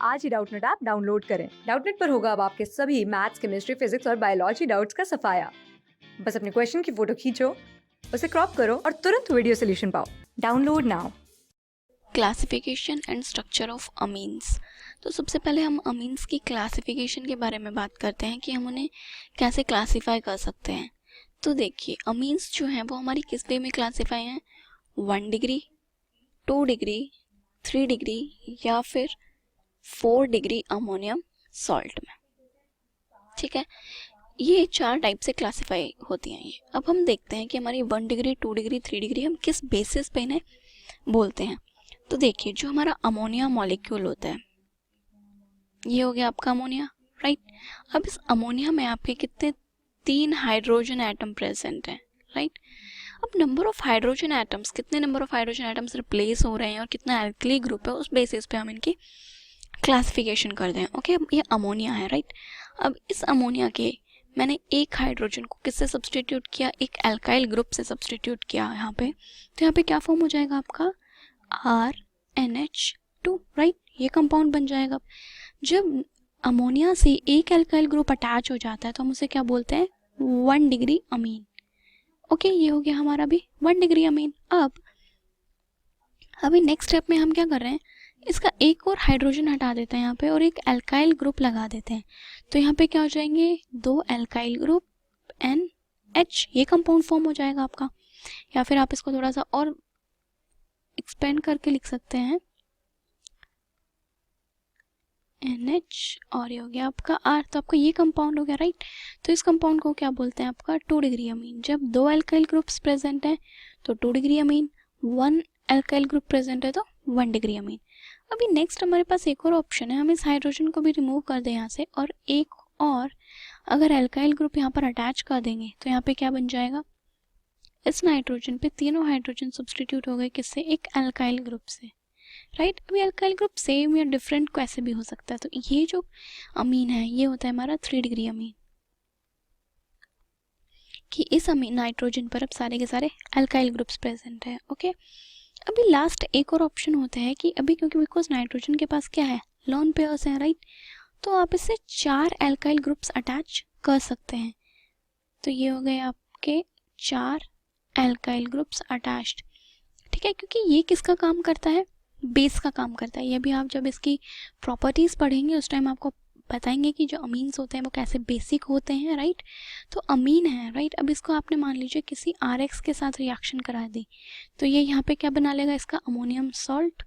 आज ही Doubtnut app download करें। Doubtnut पर होगा अब आपके सभी मैथ्स, केमिस्ट्री, फिजिक्स और बायोलॉजी डाउट्स का सफाया। बस अपने क्वेश्चन की फोटो खींचो, उसे क्रॉप करो और तुरंत वीडियो सोल्यूशन पाओ। Download now. Classification and structure of amines. तो सबसे पहले हम अमीन्स की क्लासिफिकेशन के बारे में बात करते हैं कि हम उन्हें कैसे क्लासिफाई कर सकते हैं। तो देखिए, अमीन्स जो हैं वो हमारी किस वे में क्लासिफाई हैं, 1 डिग्री, 2 डिग्री, 3 डिग्री या फिर 4 डिग्री अमोनियम सॉल्ट में। ठीक है, ये 4 टाइप से क्लासिफाई होती हैं ये। अब हम देखते हैं कि हमारी 1 डिग्री, 2 डिग्री, 3 डिग्री हम किस बेसिस पे इन्हें बोलते हैं। तो देखिए, जो हमारा अमोनिया मॉलिक्यूल होता है, ये हो गया आपका अमोनिया, राइट। अब इस अमोनिया में आपके कितने 3 हाइड्रोजन एटम प्रेजेंट हैं, राइट। अब नंबर ऑफ हाइड्रोजन एटम्स, कितने number of hydrogen atoms replace हो रहे हैं और कितना एल्कली ग्रुप है, उस बेसिस पे हम इनकी क्लासिफिकेशन कर दें। ओके, अब ये अमोनिया है, राइट। अब इस अमोनिया के मैंने एक हाइड्रोजन को किससे सब्सटीट्यूट किया, एक एल्काइल ग्रुप से सब्सटीट्यूट किया यहाँ पे। तो यहाँ पे क्या फॉर्म हो जाएगा आपका RNH2, राइट। ये कंपाउंड बन जाएगा। जब अमोनिया से एक एल्काइल ग्रुप अटैच हो जाता है तो हम उसे क्या बोलते हैं, 1 डिग्री अमीन। ओके, ये हो गया हमारा भी 1 डिग्री अमीन। अब अभी नेक्स्ट स्टेप में हम क्या कर रहे हैं, इसका एक और हाइड्रोजन हटा देते हैं यहाँ पे और एक एल्काइल ग्रुप लगा देते हैं। तो यहाँ पे क्या हो जाएंगे, 2 एल्काइल ग्रुप NH, ये कंपाउंड फॉर्म हो जाएगा आपका। या फिर आप इसको थोड़ा सा और एक्सपेंड करके लिख सकते हैं, NH और ये हो गया आपका R। तो आपका ये कंपाउंड हो गया, राइट। तो इस कंपाउंड को क्या बोलते हैं आपका 2 डिग्री अमीन। जब 2 एल्काइल ग्रुप्स प्रेजेंट हैं तो 2 degree amine, 1 alkyl group present है तो 1 डिग्री अमीन। अभी नेक्स्ट हमारे पास एक और ऑप्शन है, हम इस हाइड्रोजन को भी रिमूव कर दें यहाँ से और एक और अगर एल्काइल ग्रुप यहाँ पर अटैच कर देंगे तो यहाँ पे क्या बन जाएगा, इस नाइट्रोजन पे तीनों हाइड्रोजन सब्सटीट्यूट हो गए किससे, एक एल्काइल ग्रुप से, राइट। अभी एल्काइल ग्रुप सेम या डिफरेंट कैसे भी हो सकता है। तो ये जो अमीन है ये होता है हमारा 3 डिग्री अमीन, कि इस अमीन नाइट्रोजन पर अब सारे के सारे एल्काइल ग्रुप्स प्रेजेंट है। ओके, अभी लास्ट एक और ऑप्शन होता है कि अभी क्योंकि बिकॉज नाइट्रोजन के पास क्या है, लोन पेयर्स हैं, राइट। तो आप इससे 4 एल्काइल ग्रुप्स अटैच कर सकते हैं। तो ये हो गए आपके 4 एल्काइल ग्रुप्स अटैच्ड, ठीक है। क्योंकि ये किसका काम करता है, बेस का काम करता है। ये भी आप जब इसकी प्रॉपर्टीज पढ़ेंगे उस टाइम आपको बताएंगे कि जो अमीन्स होते हैं वो कैसे बेसिक होते हैं, राइट। तो अमीन है, राइट। अब इसको आपने मान लीजिए किसी RX के साथ रिएक्शन करा दी तो ये यहाँ पे क्या बना लेगा, इसका अमोनियम सॉल्ट,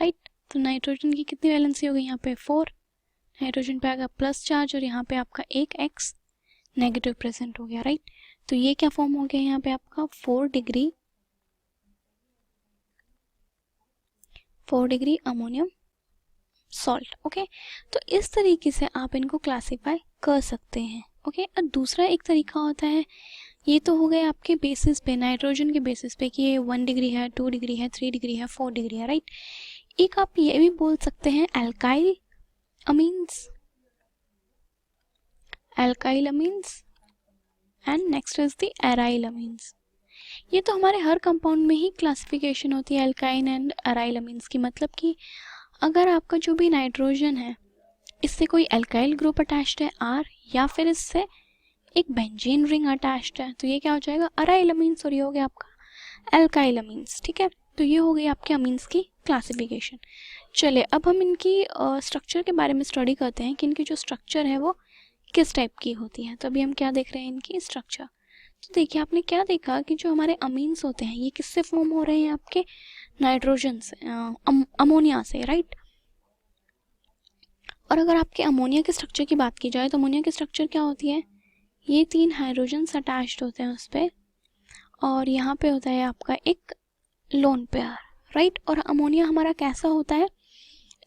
राइट। तो नाइट्रोजन की कितनी वैलेंसी हो गई यहाँ पे 4, नाइट्रोजन पे आएगा प्लस चार्ज और यहाँ पे आपका एक X नेगेटिव प्रेजेंट हो गया, राइट। तो ये क्या फॉर्म हो गया यहाँ पे आपका 4 डिग्री अमोनियम सॉल्ट। ओके, तो इस तरीके से आप इनको क्लासिफाई कर सकते हैं। ओके, और दूसरा एक तरीका होता है, ये तो हो गए आपके बेसिस पे, नाइट्रोजन के बेसिस पे कि ये 1 डिग्री है, 2 डिग्री है, 3 डिग्री है, 4 डिग्री है, राइट। एक आप ये भी बोल सकते हैं alkyl amines, and next is the aryl amines. ये तो हमारे हर कंपाउंड में ही क्लासिफिकेशन होती है एल्काइन एंड एराइल अमीन्स की। मतलब कि अगर आपका जो भी नाइट्रोजन है इससे कोई एल्काइल ग्रुप अटैच्ड है R, या फिर इससे एक बेंजीन रिंग अटैच्ड है तो ये क्या हो जाएगा, एराइल अमीन्स, और ये हो गया आपका एल्काइल अमीन्स, ठीक है। तो ये हो गई आपके अमीन्स की क्लासिफिकेशन। चलिए अब हम इनकी स्ट्रक्चर के बारे में स्टडी करते हैं कि इनकी जो स्ट्रक्चर है वो किस टाइप की होती है। तो अभी हम क्या देख रहे हैं, इनकी स्ट्रक्चर। तो देखिए, आपने क्या देखा कि जो हमारे अमीन्स होते हैं ये किससे फॉर्म हो रहे हैं, आपके नाइट्रोजन से, अमोनिया से, राइट। और अगर आपके अमोनिया के स्ट्रक्चर की बात की जाए तो अमोनिया की स्ट्रक्चर क्या होती है, ये 3 हाइड्रोजन्स अटैच्ड होते हैं उस पर और यहाँ पे होता है आपका एक लोन पेयर, राइट। और अमोनिया हमारा कैसा होता है,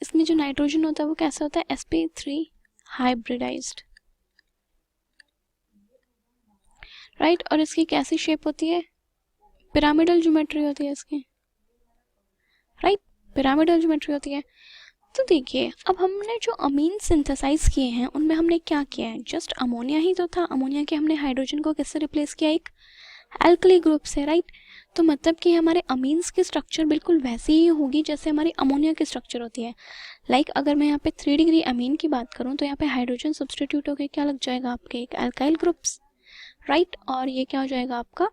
इसमें जो नाइट्रोजन होता है वो कैसा होता है, sp3 हाइब्रिडाइज्ड, राइट। और इसकी कैसी शेप होती है, पिरामिडल ज्योमेट्री होती है इसकी, राइट, पिरामिडल ज्योमेट्री होती है। तो देखिए, अब हमने जो अमीन सिंथेसाइज किए हैं उनमें हमने क्या किया है, जस्ट अमोनिया ही तो था। अमोनिया के हमने हाइड्रोजन को किससे रिप्लेस किया, एक एल्कली ग्रुप से, राइट। तो मतलब कि हमारे अमीन्स की स्ट्रक्चर बिल्कुल वैसी ही होगी जैसे हमारी अमोनिया की स्ट्रक्चर होती है। लाइक अगर मैं यहाँ पे 3 डिग्री अमीन की बात करूँ तो यहाँ पे हाइड्रोजन सब्सटीट्यूट होकर क्या लग जाएगा आपके, एक अल्काइल ग्रुप्स, राइट। और ये क्या हो जाएगा आपका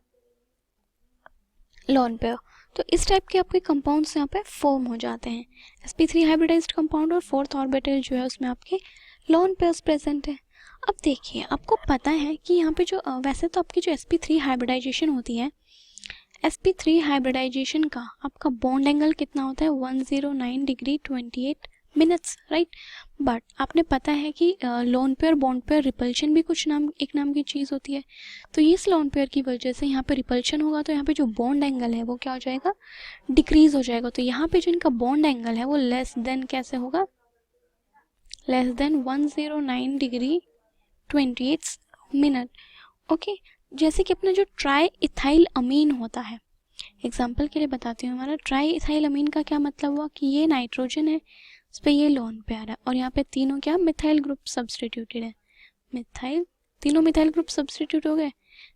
लोन पेयर। तो इस टाइप के आपके कंपाउंड्स यहाँ पे फॉर्म हो जाते हैं, sp3 हाइब्रिडाइज्ड कंपाउंड, और 4th ऑर्बिटल जो है उसमें आपके लोन पेयर्स प्रेजेंट है। अब देखिए आपको पता है कि यहाँ पे जो वैसे तो आपकी जो sp3 हाइब्रिडाइजेशन होती है, sp3 हाइब्रिडाइजेशन का आपका बॉन्ड एंगल कितना होता है, 109 डिग्री 28 मिनट्स, राइट। बट आपने पता है कि lone pair bond pair repulsion भी कुछ एक नाम की चीज़ होती है। तो इस लोन पेयर की वजह से यहाँ पे रिपल्शन होगा तो यहाँ पे जो बॉन्ड एंगल है वो क्या हो जाएगा, डिक्रीज हो जाएगा। तो यहाँ पे जो इनका बॉन्ड एंगल है वो लेस देन कैसे होगा, less than 109 degree 28 minute. Okay, जैसे कि अपना जो ट्राई इथाइल अमीन होता है, एग्जाम्पल के लिए बताती हूँ, हमारा ट्राई इथाइल अमीन का क्या मतलब हुआ कि ये नाइट्रोजन है, इस पर ये लोन पेयर है, और यहाँ पे तीनों क्या मिथाइल ग्रुप सब्सटीट्यूटेड है, मिथाइल, तीनों मिथाइल ग्रुप सब्सटीट्यूट हो गए,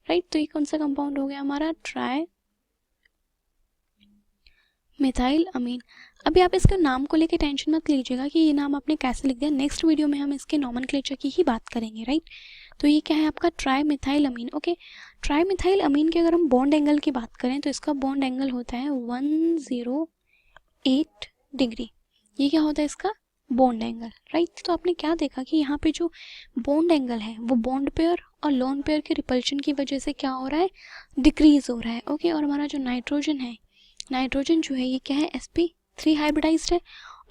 राइट। तो ये कौन सा कंपाउंड हो गया हमारा, ट्राई मिथाइल अमीन। अभी आप इसके नाम को लेके टेंशन मत लीजिएगा कि ये नाम आपने कैसे लिख दिया, नेक्स्ट वीडियो में हम इसके नॉमेनक्लेचर की ही बात करेंगे, राइट। तो ये क्या है आपका ट्राई मिथाइल अमीन। ओके, ट्राई मिथाइल अमीन के अगर हम बॉन्ड एंगल की बात करें तो इसका बॉन्ड एंगल होता है 108 डिग्री। ये क्या होता है इसका बॉन्ड एंगल, राइट। तो आपने क्या देखा कि यहाँ पे जो बॉन्ड एंगल है वो बॉन्ड पेयर और लोन पेयर के रिपल्शन की वजह से क्या हो रहा है, डिक्रीज हो रहा है। ओके, और हमारा जो नाइट्रोजन है, नाइट्रोजन जो है ये क्या है, sp3 हाइब्रिडाइज्ड है,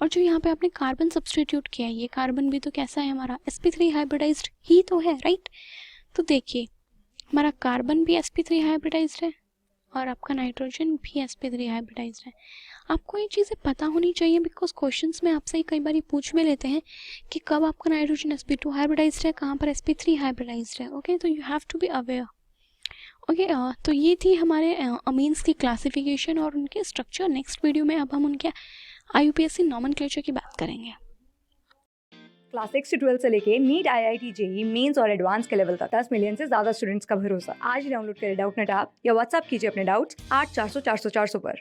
और जो यहाँ पे आपने कार्बन सब्सटीट्यूट किया है, ये कार्बन भी तो कैसा है हमारा, sp3 हाइब्रिडाइज्ड ही तो है, राइट। तो देखिए हमारा कार्बन भी sp3 हाइब्रिडाइज्ड है और आपका नाइट्रोजन भी sp3 हाइब्रिडाइज्ड है। आपको ये चीज़ें पता होनी चाहिए बिकॉज क्वेश्चंस में आपसे कई बार पूछ भी लेते हैं कि कब आपका नाइट्रोजन sp2 हाइब्रिडाइज्ड है, कहाँ पर sp3 हाइब्रिडाइज्ड है। ओके, तो you have to be aware. Okay, तो ये थी हमारे अमीन्स की क्लासिफिकेशन और उनके स्ट्रक्चर। नेक्स्ट वीडियो में अब हम उनके IUPAC नॉमेनक्लेचर की बात करेंगे। क्लास 6 से 12 से लेके नीट, IIT, JEE मेंस और एडवांस के लेवल तक 10 मिलियन से ज्यादा स्टूडेंट्स का भरोसा। आज ही डाउनलोड करें डाउटनेट ऐप या व्हाट्सएप कीजिए अपने डाउट्स 8400 400 400 पर।